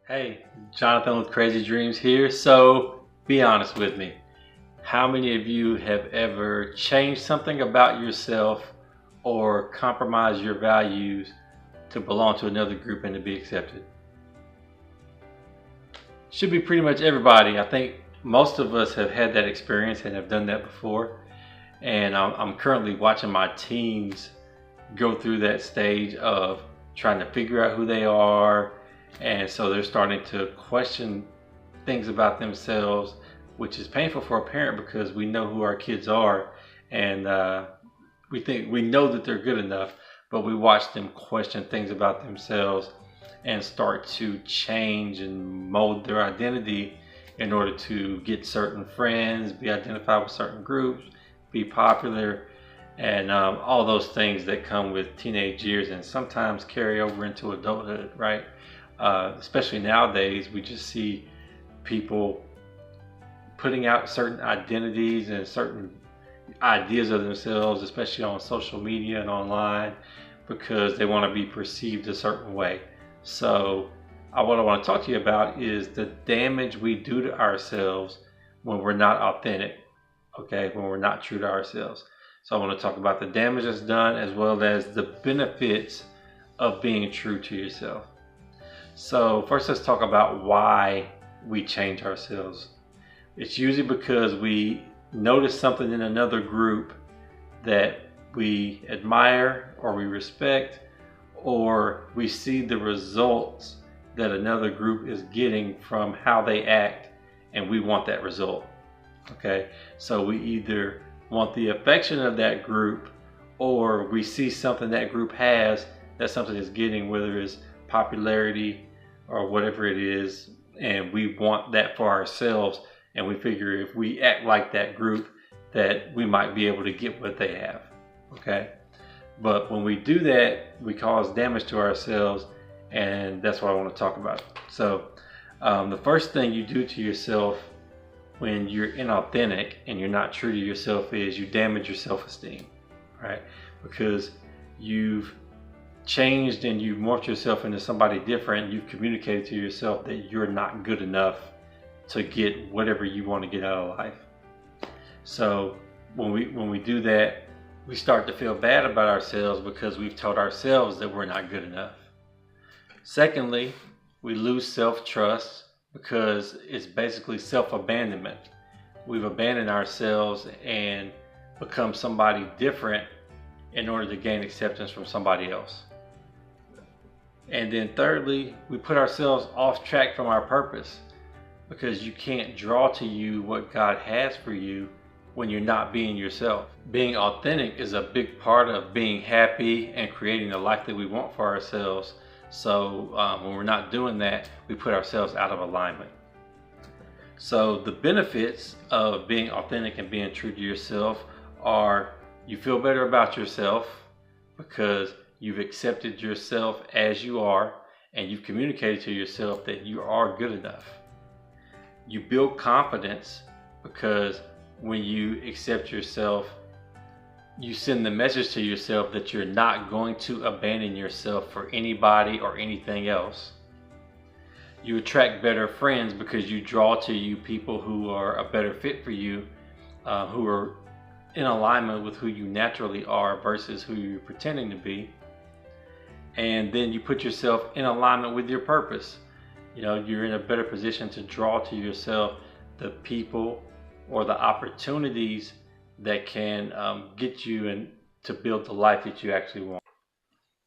Hey, Jonathan with Cra-Z-Dreams here. So be honest with me. How many of you have ever changed something about yourself or compromised your values to belong to another group and to be accepted? Should be pretty much everybody. I think most of us have had that experience and have done that before. And I'm currently watching my teens go through that stage of trying to figure out who they are. And so they're starting to question things about themselves, which is painful for a parent because we know who our kids are, and we know that they're good enough, but we watch them question things about themselves and start to change and mold their identity in order to get certain friends, be identified with certain groups, be popular, and all those things that come with teenage years and sometimes carry over into adulthood, right? Especially nowadays, we just see people putting out certain identities and certain ideas of themselves, especially on social media and online, because they want to be perceived a certain way. So what I want to talk to you about is the damage we do to ourselves when we're not authentic, okay, when we're not true to ourselves. So I want to talk about the damage that's done as well as the benefits of being true to yourself. So first, let's talk about why we change ourselves. It's usually because we notice something in another group that we admire or we respect, or we see the results that another group is getting from how they act, and we want that result. Okay, so we either want the affection of that group, or we see something that group has that something is getting, whether it's popularity or whatever it is, and we want that for ourselves, and we figure if we act like that group that we might be able to get what they have. Okay, but when we do that, we cause damage to ourselves, and that's what I want to talk about. So the first thing you do to yourself when you're inauthentic and you're not true to yourself is you damage your self-esteem, right? Because you've changed and you've morphed yourself into somebody different. You've communicated to yourself that you're not good enough to get whatever you want to get out of life. So when we do that, we start to feel bad about ourselves because we've told ourselves that we're not good enough. Secondly, we lose self-trust because it's basically self-abandonment. We've abandoned ourselves and become somebody different in order to gain acceptance from somebody else. And then thirdly, we put ourselves off track from our purpose because you can't draw to you what God has for you when you're not being yourself. Being authentic is a big part of being happy and creating the life that we want for ourselves. So when we're not doing that, we put ourselves out of alignment. So the benefits of being authentic and being true to yourself are you feel better about yourself because you've accepted yourself as you are and you've communicated to yourself that you are good enough. You build confidence because when you accept yourself, you send the message to yourself that you're not going to abandon yourself for anybody or anything else. You attract better friends because you draw to you people who are a better fit for you, who are in alignment with who you naturally are versus who you're pretending to be. And then you put yourself in alignment with your purpose. You know, you're in a better position to draw to yourself the people or the opportunities that can get you and to build the life that you actually want.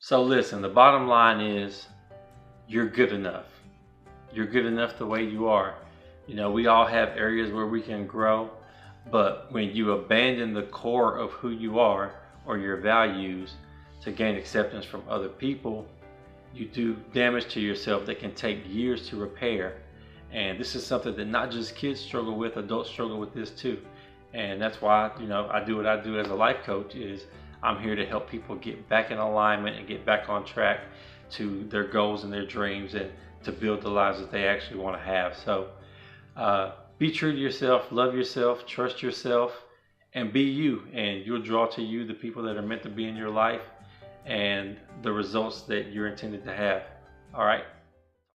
So listen, the bottom line is you're good enough. You're good enough the way you are. You know, we all have areas where we can grow, but when you abandon the core of who you are or your values to gain acceptance from other people, you do damage to yourself that can take years to repair. And this is something that not just kids struggle with, adults struggle with this too. And that's why, you know, I do what I do as a life coach is I'm here to help people get back in alignment and get back on track to their goals and their dreams and to build the lives that they actually want to have. So be true to yourself, love yourself, trust yourself, and be you. And you'll draw to you the people that are meant to be in your life and the results that you're intended to have. All right.